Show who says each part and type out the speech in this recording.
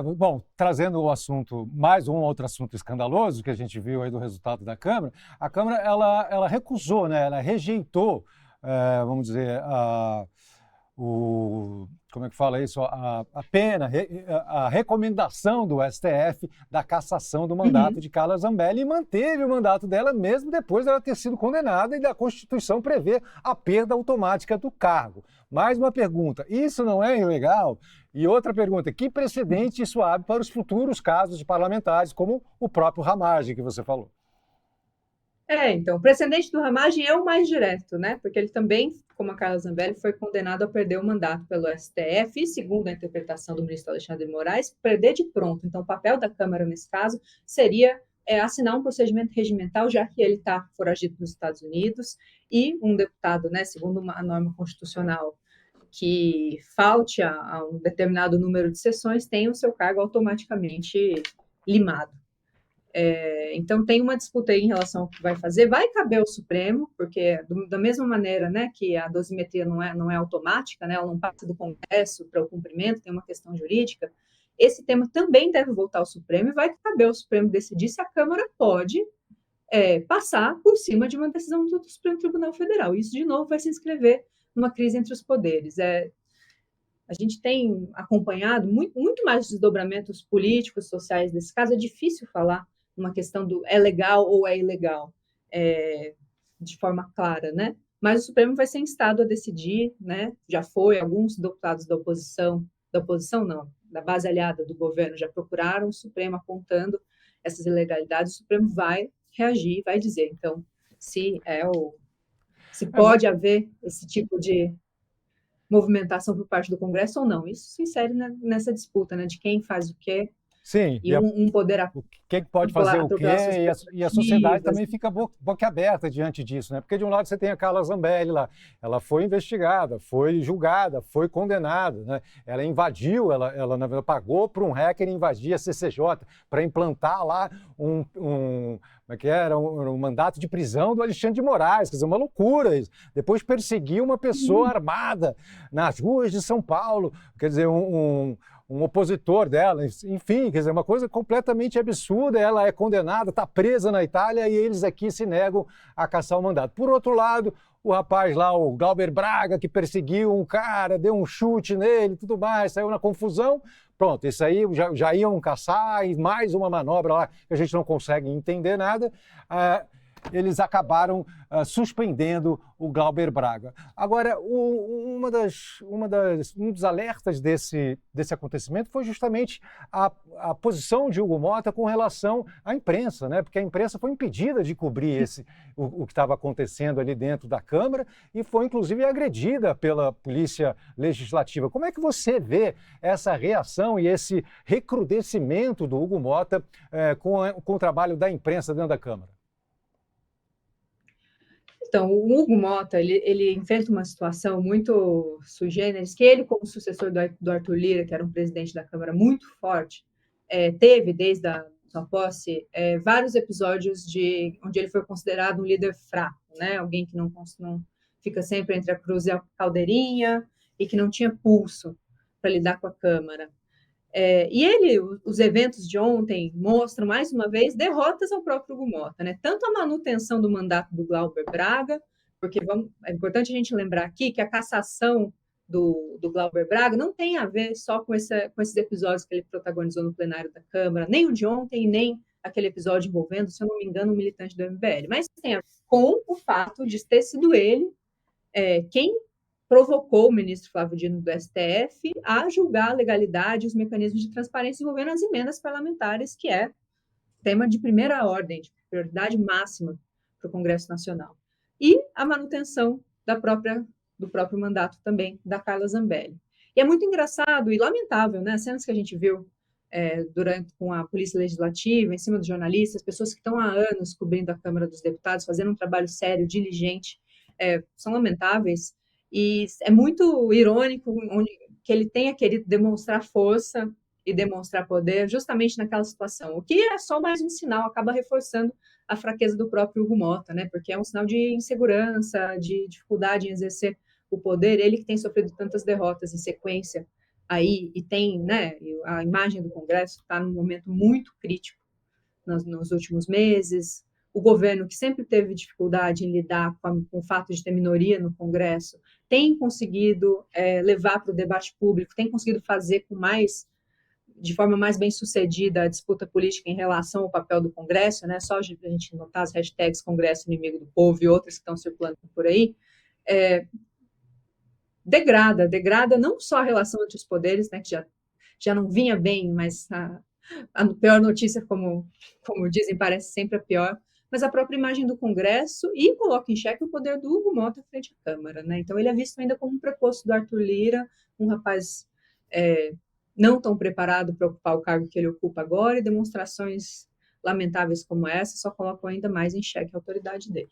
Speaker 1: Bom, trazendo o assunto, mais um outro assunto escandaloso que a gente viu aí do resultado da Câmara, a Câmara ela recusou, né, ela rejeitou, vamos dizer, como é que fala isso? A pena, a recomendação do STF da cassação do mandato
Speaker 2: Uhum.
Speaker 1: de Carla Zambelli e manteve o mandato dela mesmo depois dela ter sido condenada e da Constituição prever a perda automática do cargo. Mais uma pergunta, isso não é ilegal? E outra pergunta, que precedente isso abre para os futuros casos de parlamentares, como o próprio Ramagem que você falou?
Speaker 2: Então, o precedente do Ramagem é o mais direto, né? Porque ele também, como a Carla Zambelli, foi condenado a perder o mandato pelo STF e, segundo a interpretação do ministro Alexandre de Moraes, perder de pronto. Então, o papel da Câmara, nesse caso, seria assinar um procedimento regimental, já que ele está foragido nos Estados Unidos, e um deputado, né, segundo a norma constitucional, que falte a um determinado número de sessões, tem o seu cargo automaticamente limado. Então, tem uma disputa aí em relação ao que vai fazer. Vai caber ao Supremo, porque da mesma maneira, né, que a dosimetria não é automática, né, ela não passa do Congresso para o cumprimento, tem uma questão jurídica, esse tema também deve voltar ao Supremo e vai caber ao Supremo decidir se a Câmara pode passar por cima de uma decisão do Supremo Tribunal Federal. Isso, de novo, vai se inscrever numa crise entre os poderes. A gente tem acompanhado muito mais desdobramentos políticos, sociais desse caso. É difícil falar uma questão do é legal ou é ilegal de forma clara, né? Mas o Supremo vai ser instado a decidir, né? Já foi, alguns deputados da oposição não, da base aliada do governo já procuraram o Supremo apontando essas ilegalidades. O Supremo vai reagir, vai dizer, então, se pode haver esse tipo de movimentação por parte do Congresso ou não. Isso se insere nessa disputa, né, de quem faz o quê,
Speaker 1: Sim,
Speaker 2: e um poder
Speaker 1: quem pode fazer o quê,
Speaker 2: atropelar suas
Speaker 1: e a sociedade
Speaker 2: prerrogativas.
Speaker 1: também fica boquiaberta diante disso, né? Porque de um lado você tem a Carla Zambelli lá, ela foi investigada, foi julgada, foi condenada, né? Ela invadiu, ela na verdade pagou para um hacker invadir a CCJ para implantar lá como é que era? Um mandato de prisão do Alexandre de Moraes, quer dizer, uma loucura isso. Depois perseguiu uma pessoa armada nas ruas de São Paulo, quer dizer, um opositor dela, enfim, quer dizer, uma coisa completamente absurda. Ela é condenada, está presa na Itália e eles aqui se negam a cassar o mandato. Por outro lado, o rapaz lá, o Glauber Braga, que perseguiu um cara, deu um chute nele, tudo mais, saiu na confusão. Pronto, isso aí já iam caçar e mais uma manobra lá que a gente não consegue entender nada. Eles acabaram suspendendo o Glauber Braga. Agora, um dos alertas desse acontecimento foi justamente a posição de Hugo Motta com relação à imprensa, né? Porque a imprensa foi impedida de cobrir o que estava acontecendo ali dentro da Câmara e foi, inclusive, agredida pela Polícia Legislativa. Como é que você vê essa reação e esse recrudescimento do Hugo Motta com o trabalho da imprensa dentro da Câmara?
Speaker 2: Então, o Hugo Motta, ele enfrenta uma situação muito sui generis, que ele, como sucessor do Arthur Lira, que era um presidente da Câmara muito forte, teve, desde a sua posse, vários episódios onde ele foi considerado um líder fraco, né? Alguém que não fica sempre entre a cruz e a caldeirinha e que não tinha pulso para lidar com a Câmara. Os eventos de ontem mostram, mais uma vez, derrotas ao próprio Hugo Motta, né? Tanto a manutenção do mandato do Glauber Braga, porque é importante a gente lembrar aqui que a cassação do Glauber Braga não tem a ver só com esses episódios que ele protagonizou no plenário da Câmara, nem o de ontem, nem aquele episódio envolvendo, se eu não me engano, um militante do MBL, mas tem a ver com o fato de ter sido ele quem provocou o ministro Flávio Dino do STF a julgar a legalidade e os mecanismos de transparência envolvendo as emendas parlamentares, que é tema de primeira ordem, de prioridade máxima para o Congresso Nacional. E a manutenção do próprio mandato também da Carla Zambelli. E é muito engraçado e lamentável, né? As cenas que a gente viu com a Polícia Legislativa, em cima dos jornalistas, pessoas que estão há anos cobrindo a Câmara dos Deputados, fazendo um trabalho sério, diligente, são lamentáveis. E é muito irônico que ele tenha querido demonstrar força e demonstrar poder justamente naquela situação, o que é só mais um sinal, acaba reforçando a fraqueza do próprio Hugo Motta, né? Porque é um sinal de insegurança, de dificuldade em exercer o poder, ele que tem sofrido tantas derrotas em sequência aí, e tem, né, a imagem do Congresso está num momento muito crítico nos últimos meses. O governo, que sempre teve dificuldade em lidar com o fato de ter minoria no Congresso, tem conseguido levar para o debate público, tem conseguido fazer de forma mais bem sucedida a disputa política em relação ao papel do Congresso, né? Só a gente notar as hashtags Congresso Inimigo do Povo e outras que estão circulando por aí, degrada não só a relação entre os poderes, né, que já não vinha bem, mas a pior notícia, como dizem, parece sempre a pior, mas a própria imagem do Congresso e coloca em xeque o poder do Hugo Mota frente à Câmara, né? Então ele é visto ainda como um preposto do Arthur Lira, um rapaz não tão preparado para ocupar o cargo que ele ocupa agora, e demonstrações lamentáveis como essa só colocam ainda mais em xeque a autoridade dele.